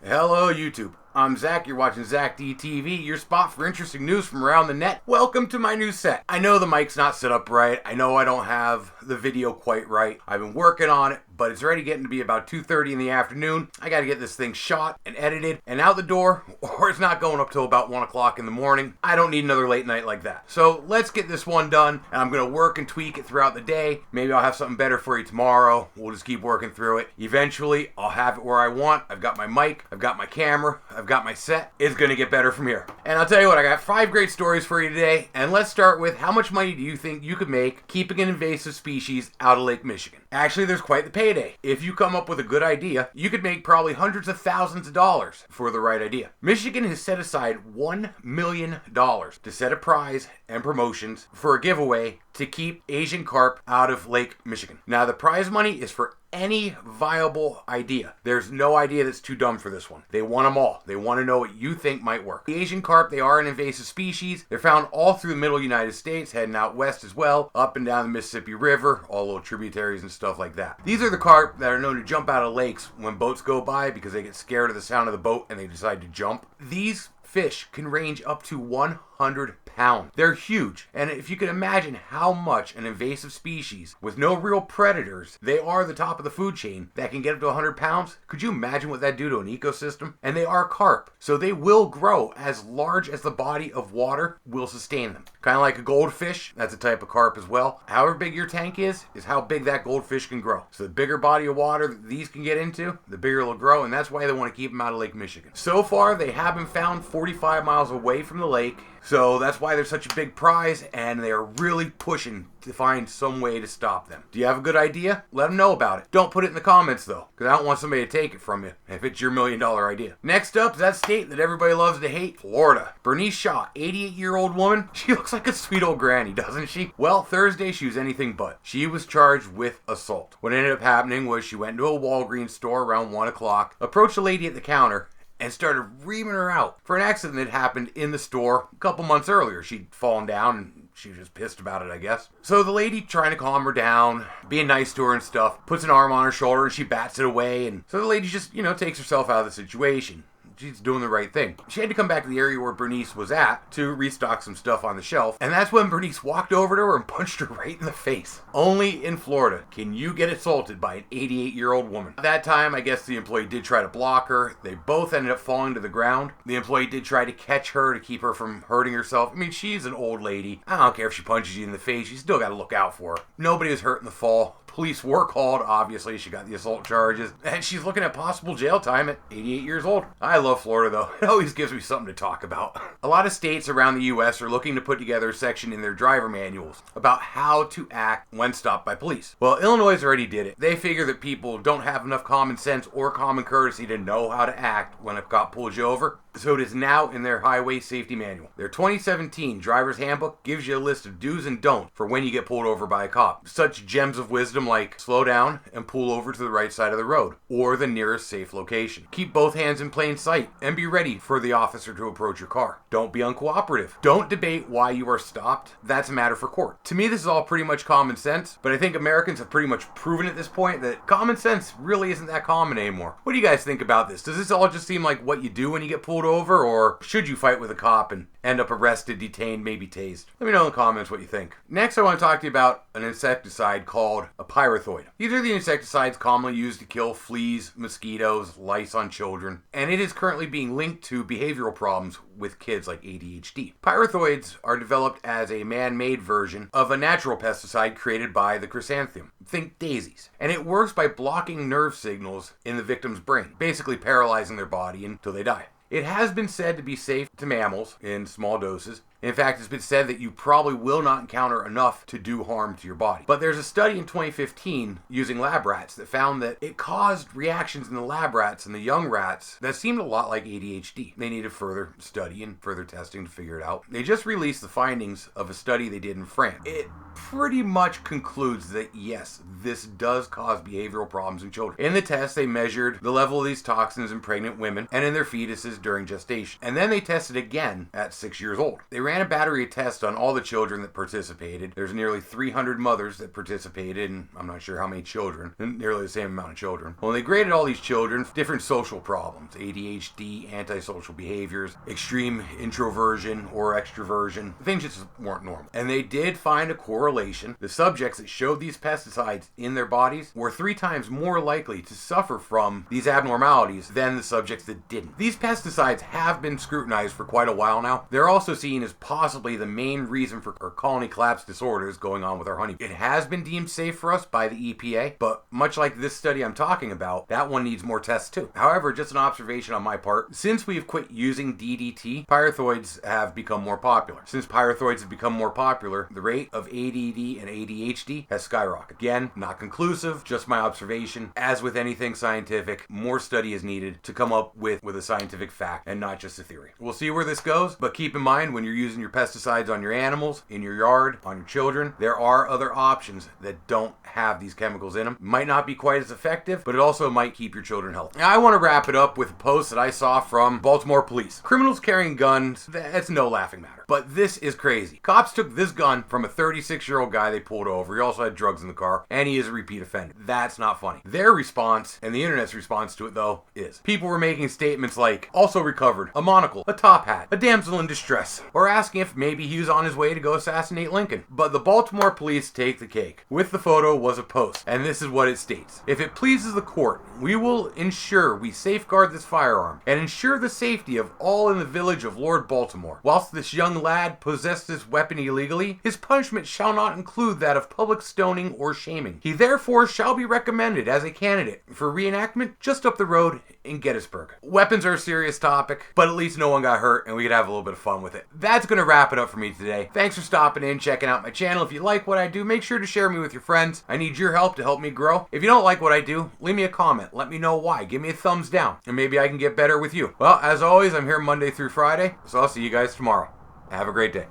Hello YouTube, I'm Zach, you're watching ZakDTV, your spot for interesting news from around the net. Welcome to my new set. I know the mic's not set up right, I know I don't have the video quite right. I've been working on it, but it's already getting to be about 2:30 in the afternoon. I gotta get this thing shot and edited and out the door, or it's not going up till about 1 o'clock in the morning. I don't need another late night like that. So let's get this one done, and I'm gonna work and tweak it throughout the day. Maybe I'll have something better for you tomorrow. We'll just keep working through it. Eventually, I'll have it where I want. I've got my mic, I've got my camera, I've got my set. It's gonna get better from here. And I'll tell you what, I got 5 great stories for you today, and let's start with how much money do you think you could make keeping an invasive species out of Lake Michigan? Actually, there's quite the payday. If you come up with a good idea, you could make probably hundreds of thousands of dollars for the right idea. Michigan has set aside $1 million to set a prize and promotions for a giveaway to keep Asian carp out of Lake Michigan. Now, the prize money is for any viable idea. There's no idea that's too dumb for this one. They want them all. They want to know what you think might work. The Asian carp, they are an invasive species. They're found all through the middle United States, heading out west as well, up and down the Mississippi River, all little tributaries and stuff like that. These are the carp that are known to jump out of lakes when boats go by because they get scared of the sound of the boat and they decide to jump. These fish can range up to 100 pounds. They're huge, and if you can imagine how much an invasive species with no real predators, they are the top of the food chain, that can get up to 100 pounds, could you imagine what that'd do to an ecosystem? And they are carp, so they will grow as large as the body of water will sustain them. Kind of like a goldfish, that's a type of carp as well. However big your tank is how big that goldfish can grow. So the bigger body of water that these can get into, the bigger it'll grow, and that's why they want to keep them out of Lake Michigan. So far, they have been found 45 miles away from the lake, so that's why they're such a big prize, and they are really pushing to find some way to stop them. Do you have a good idea? Let them know about it. Don't put it in the comments though, because I don't want somebody to take it from you if it's your $1 million idea. Next up is that state that everybody loves to hate, Florida. Bernice Shaw, 88-year-old woman. She looks like a sweet old granny, doesn't she? Well, Thursday she was anything but. She was charged with assault. What ended up happening was she went into a Walgreen store around 1 o'clock, approached a lady at the counter, and started reaming her out for an accident that happened in the store a couple months earlier. She'd fallen down and she was just pissed about it, I guess. So the lady, trying to calm her down, being nice to her and stuff, puts an arm on her shoulder and she bats it away. And so the lady just, takes herself out of the situation. She's doing the right thing. She had to come back to the area where Bernice was at to restock some stuff on the shelf, and that's when Bernice walked over to her and punched her right in the face. Only in Florida can you get assaulted by an 88-year-old woman. At that time, I guess the employee did try to block her. They both ended up falling to the ground. The employee did try to catch her to keep her from hurting herself. I mean, she's an old lady. I don't care if she punches you in the face. You still got to look out for her. Nobody was hurt in the fall. Police were called, obviously. She got the assault charges, and she's looking at possible jail time at 88 years old. I love Florida, though. It always gives me something to talk about. A lot of states around the U.S. are looking to put together a section in their driver manuals about how to act when stopped by police. Well, Illinois already did it. They figure that people don't have enough common sense or common courtesy to know how to act when a cop pulls you over. So it is now in their highway safety manual. Their 2017 driver's handbook gives you a list of do's and don'ts for when you get pulled over by a cop. Such gems of wisdom like slow down and pull over to the right side of the road or the nearest safe location. Keep both hands in plain sight and be ready for the officer to approach your car. Don't be uncooperative. Don't debate why you are stopped. That's a matter for court. To me, this is all pretty much common sense, but I think Americans have pretty much proven at this point that common sense really isn't that common anymore. What do you guys think about this? Does this all just seem like what you do when you get pulled over, or should you fight with a cop and end up arrested, detained, maybe tased? Let me know in the comments what you think. Next, I want to talk to you about an insecticide called a pyrethroid. These are the insecticides commonly used to kill fleas, mosquitoes, lice on children, and it is currently being linked to behavioral problems with kids like ADHD. Pyrethroids are developed as a man-made version of a natural pesticide created by the chrysanthemum. Think daisies. And it works by blocking nerve signals in the victim's brain, basically paralyzing their body until they die. It has been said to be safe to mammals in small doses. In fact, it's been said that you probably will not encounter enough to do harm to your body. But there's a study in 2015 using lab rats that found that it caused reactions in the lab rats and the young rats that seemed a lot like ADHD. They needed further study and further testing to figure it out. They just released the findings of a study they did in France. It pretty much concludes that yes, this does cause behavioral problems in children. In the test, they measured the level of these toxins in pregnant women and in their fetuses during gestation. And then they tested again at 6 years old. They ran ran a battery of tests on all the children that participated. There's nearly 300 mothers that participated, and I'm not sure how many children, nearly the same amount of children. Well, they graded all these children for different social problems: ADHD, antisocial behaviors, extreme introversion or extroversion. Things just weren't normal. And they did find a correlation. The subjects that showed these pesticides in their bodies were 3 times more likely to suffer from these abnormalities than the subjects that didn't. These pesticides have been scrutinized for quite a while now. They're also seen as possibly the main reason for our colony collapse disorders going on with our honey. It has been deemed safe for us by the EPA, but much like this study I'm talking about, that one needs more tests too. However, just an observation on my part, since we've quit using DDT, pyrethroids have become more popular. Since pyrethroids have become more popular, the rate of ADD and ADHD has skyrocketed. Again, not conclusive, just my observation. As with anything scientific, more study is needed to come up with a scientific fact and not just a theory. We'll see where this goes, but keep in mind when you're using your pesticides on your animals, in your yard, on your children, there are other options that don't have these chemicals in them. Might not be quite as effective, but it also might keep your children healthy. Now, I want to wrap it up with a post that I saw from Baltimore police. Criminals carrying guns, that's no laughing matter. But this is crazy. Cops took this gun from a 36-year-old guy they pulled over. He also had drugs in the car, and he is a repeat offender. That's not funny. Their response, and the internet's response to it though, is people were making statements like, also recovered a monocle, a top hat, a damsel in distress, or asking if maybe he was on his way to go assassinate Lincoln. But the Baltimore police take the cake. With the photo was a post, and this is what it states. If it pleases the court, we will ensure we safeguard this firearm and ensure the safety of all in the village of Lord Baltimore. Whilst this young lad possessed this weapon illegally, his punishment shall not include that of public stoning or shaming. He therefore shall be recommended as a candidate for reenactment just up the road in Gettysburg. Weapons are a serious topic, but at least no one got hurt and we could have a little bit of fun with it. That's going to wrap it up for me today. Thanks for stopping in, checking out my channel. If you like what I do, make sure to share me with your friends. I need your help to help me grow. If you don't like what I do, leave me a comment. Let me know why. Give me a thumbs down, and maybe I can get better with you. Well, as always, I'm here Monday through Friday, so I'll see you guys tomorrow. Have a great day.